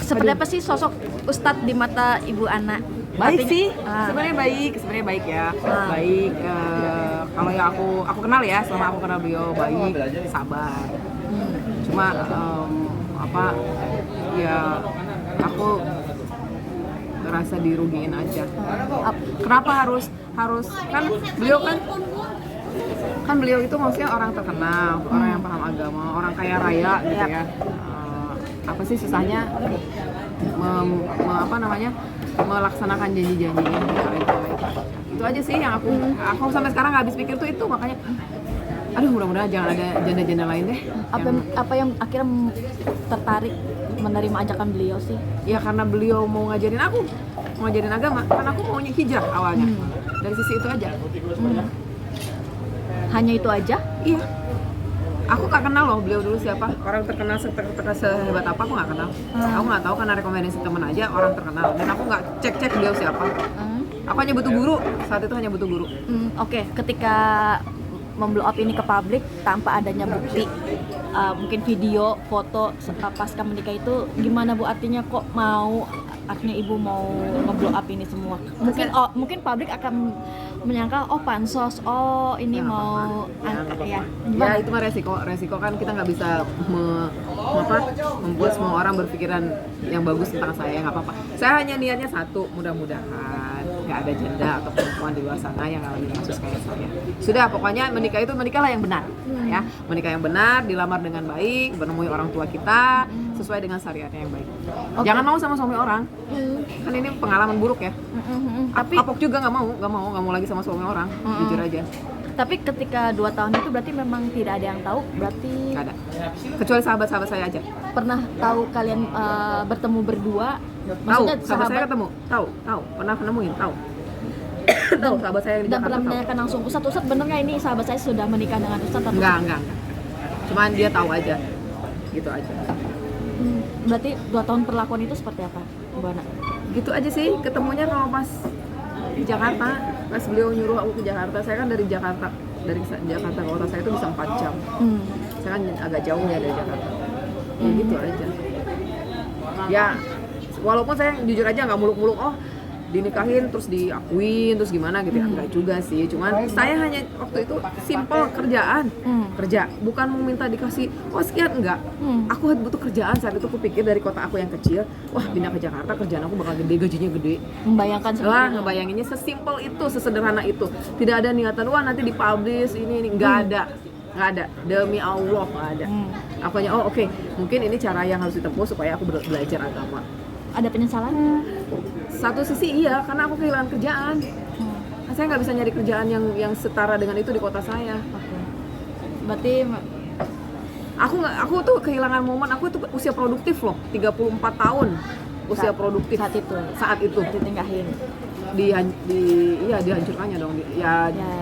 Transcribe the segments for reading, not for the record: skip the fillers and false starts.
Seperti apa sih sosok Ustadz di mata Ibu Ana? Baik Artinya- sih, Ah. sebenarnya baik ya. Ah. Baik, kalau yang aku kenal ya, selama aku kenal beliau baik, sabar. Cuma ya aku ngerasa dirugiin aja. Kenapa harus kan beliau itu maksudnya orang terkenal, orang yang paham agama, orang kaya raya gitu ya. Apa sih susahnya melaksanakan janji-janjinya itu aja sih yang aku sampai sekarang nggak habis pikir tuh itu, makanya aduh mudah-mudahan jangan ada janda-janda lain deh. Apa yang akhirnya tertarik menerima ajakan beliau sih? Ya karena beliau mau ngajarin agama, kan aku maunya hijrah awalnya. Dari sisi itu aja. Hanya itu aja? Iya. Aku gak kenal loh beliau dulu siapa, orang terkenal sehebat apa aku gak kenal. Aku gak tahu karena rekomendasi temen aja orang terkenal, dan aku gak cek beliau siapa. Aku hanya butuh guru, saat itu hanya butuh guru. Oke, ketika memblow up ini ke publik tanpa adanya bukti, mungkin video, foto pasca menikah itu gimana Bu? Artinya kok akhirnya Ibu mau ngeblow up ini semua? Mungkin publik akan menyangka pansos, ini Ya, mau angkat ya. Ya itu mah resiko kan kita nggak bisa membuat semua orang berpikiran yang bagus tentang saya, nggak apa-apa. Saya hanya niatnya satu, mudah-mudahan nggak ada janda atau perempuan di luar sana yang ngalamin kasus kayak saya. Sudah, pokoknya menikahlah yang benar, ya, menikah yang benar, dilamar dengan baik, menemui orang tua kita sesuai dengan syariatnya yang baik. Jangan mau sama suami orang, kan ini pengalaman buruk ya. Tapi Kapok juga nggak mau lagi sama suami orang, jujur aja. Tapi ketika 2 tahun itu berarti memang tidak ada yang tahu, berarti Nggak ada, kecuali sahabat-sahabat saya aja. pernah tahu kalian bertemu berdua? Tahu, Maksudnya sahabat saya ketemu, tahu, pernah nemuin, tahu. Tahu sahabat saya yang di dan Jakarta pernah tahu. menanyakan langsung, Ustadz bener nggak ini sahabat saya sudah menikah dengan Ustadz? Atau Enggak. Cuman dia tahu aja, gitu aja. Berarti 2 tahun perlakuan itu seperti apa, Bu Ana? Gitu aja sih, ketemunya kalau pas di Jakarta, pas beliau nyuruh aku ke Jakarta. Saya kan dari Jakarta ke kota saya itu bisa 4 jam. Saya kan agak jauh ya dari Jakarta. Ya gitu aja. Ya, walaupun saya jujur aja nggak muluk-muluk, dinikahin terus diakuin terus gimana gitu ya, enggak juga sih. Cuman saya hanya waktu itu simple kerjaan, kerja, bukan mau minta dikasih sekian, enggak. Aku butuh kerjaan. Saat itu aku pikir dari kota aku yang kecil, pindah ke Jakarta kerjaan aku bakal gede, gajinya gede. Membayangkan Ngebayanginnya sesimpel itu, sesederhana itu. Tidak ada niatan nanti dipublish ini nggak ada, demi Allah nggak ada. Aku hanya oke, mungkin ini cara yang harus ditempuh supaya aku belajar agama. Ada penyesalan? Satu sisi iya, karena aku kehilangan kerjaan. Saya nggak bisa nyari kerjaan yang setara dengan itu di kota saya. Berarti Aku tuh kehilangan momen. Aku tuh usia produktif loh, 34 tahun usia produktif saat itu ditinggahin. Dihancurkannya dong,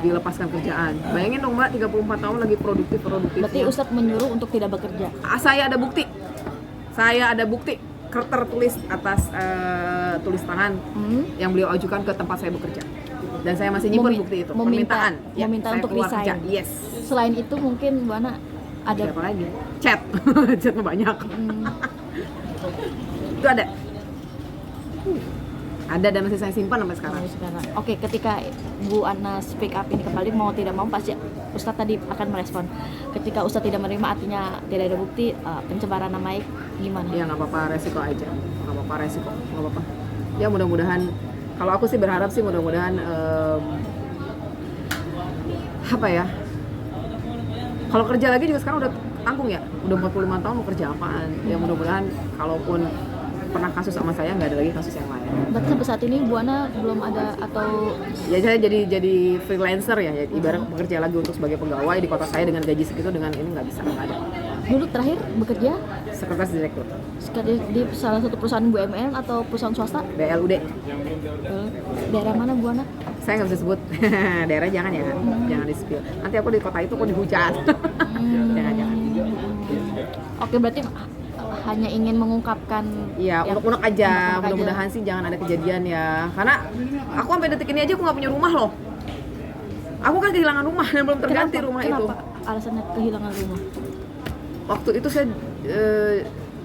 dilepaskan kerjaan. Bayangin dong Mbak, 34 tahun lagi produktif. Berarti Ustadz menyuruh untuk tidak bekerja? Saya ada bukti tertulis atas tulis tangan yang beliau ajukan ke tempat saya bekerja, dan saya masih nyimpen bukti itu. Meminta saya untuk keluar resign. kerja. Yes. Selain itu mungkin Bu Ana ada apa lagi? Chat banyak. Itu ada dan masih saya simpan sampai sekarang. Oke, ketika Bu Ana speak up ini kembali, mau tidak mau pasti Ustadz tadi akan merespon. Ketika Ustadz tidak menerima, artinya tidak ada bukti, pencemaran nama baik, gimana? Ya nggak apa-apa, resiko aja. Nggak apa-apa. Ya mudah-mudahan, kalau aku sih berharap sih mudah-mudahan kalau kerja lagi juga sekarang udah tanggung ya, udah 45 tahun mau kerja apaan. Ya mudah-mudahan kalaupun pernah kasus sama saya nggak ada lagi kasus yang lain. Berarti sampai saat ini Bu Ana belum ada atau? Ya saya jadi freelancer ya, ibarat bekerja lagi untuk sebagai pegawai di kota saya dengan gaji segitu, dengan ini nggak ada. Dulu terakhir bekerja Sekretaris direktur di salah satu perusahaan BUMN atau perusahaan swasta? BLUD. Daerah mana Bu Ana? Saya nggak bisa sebut daerah, jangan ya, jangan di-spill. Nanti aku di kota itu kok dihujat. Jangan. Oke, berarti hanya ingin mengungkapkan unek-unek aja. Mudah-mudahan sih jangan ada kejadian ya, karena aku sampai detik ini aja aku nggak punya rumah loh. Aku kan kehilangan rumah dan belum terganti rumah itu. Kenapa alasannya kehilangan rumah? Waktu itu saya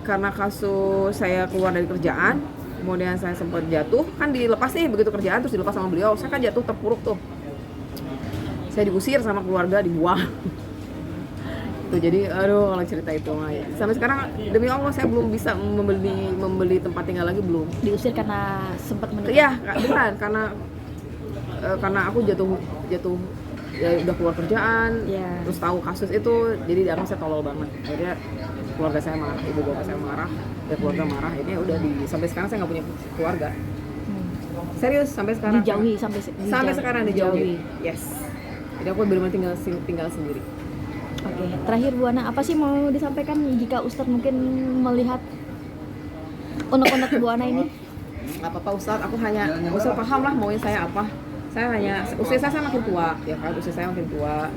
karena kasus saya keluar dari kerjaan, kemudian saya sempat jatuh, kan dilepas nih begitu kerjaan terus dilepas sama beliau, saya kan jatuh terpuruk tuh, saya diusir sama keluarga, dibuang. Tuh, jadi aduh kalau cerita itu mah ya. Sampai sekarang demi Allah saya belum bisa membeli tempat tinggal lagi, belum. Diusir karena sempat menikah. Iya, beneran karena aku jatuh ya udah keluar kerjaan, Iya. terus tahu kasus itu, jadi dianggap saya tolol banget. Akhirnya keluarga saya marah, ibu bapak saya marah, dan keluarga marah. Ini udah sampai sekarang saya nggak punya keluarga. Serius, sampai sekarang. Dijauhi Sampai sekarang dijauhi. Yes. Jadi aku benar-benar tinggal sendiri. Oke, terakhir Bu Ana, apa sih mau disampaikan jika Ustadz mungkin melihat unek-unek Bu Ana ini? Nggak apa-apa Ustadz, aku hanya Ustadz paham lah mauin saya apa. Saya hanya usia saya makin tua, ya kan, usia saya makin tua.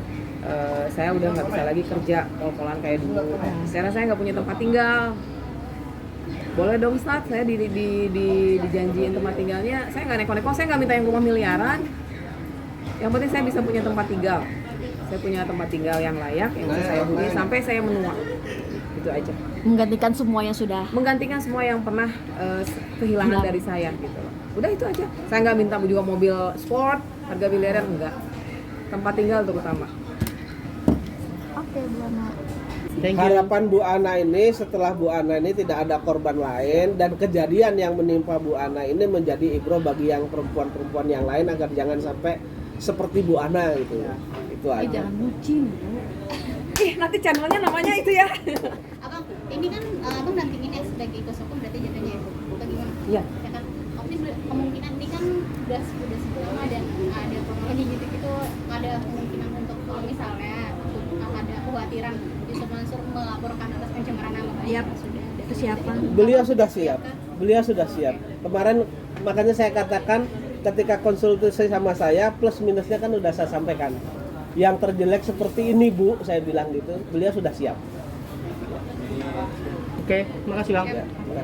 Saya udah nggak bisa lagi kerja pol-polan kayak dulu. Sekarang saya nggak punya tempat tinggal. Boleh dong Ustadz, saya dijanjiin tempat tinggalnya. Saya nggak neko-neko, saya nggak minta yang rumah miliaran. Yang penting saya bisa punya tempat tinggal. Saya punya tempat tinggal yang layak, yang bisa saya huni sampai saya menua. Itu aja. Menggantikan semua yang sudah. Menggantikan semua yang pernah kehilangan dari saya gitu loh. Udah itu aja. Saya nggak minta juga mobil sport, harga miliaran, enggak. Tempat tinggal terutama. Oke, Bu Ana. Harapan Bu Ana ini setelah Bu Ana ini tidak ada korban lain dan kejadian yang menimpa Bu Ana ini menjadi ibro bagi yang perempuan-perempuan yang lain agar jangan sampai seperti Bu Ana gitu ya. Itu aja. Jangan bucin. Nanti channelnya namanya itu ya. Abang, ini kan abang dampingin ya sebagai kuasa hukum berarti jadinya ya, bagaimana? Iya. Ya kan, ini kemungkinan ini kan udah sebelum ada kronologi gitu ada kemungkinan untuk kalau misalnya ada kekhawatiran Yusuf Mansur melaporkan atas pencemaran nama baik sudah ada Kesiapan. Beliau sudah siap. Beliau sudah siap. Kemarin makanya saya katakan ketika konsultasi sama saya plus minusnya kan udah saya sampaikan. Yang terjelek seperti ini Bu, saya bilang gitu. Beliau sudah siap. Oke, makasih Bang. Ya, makasih.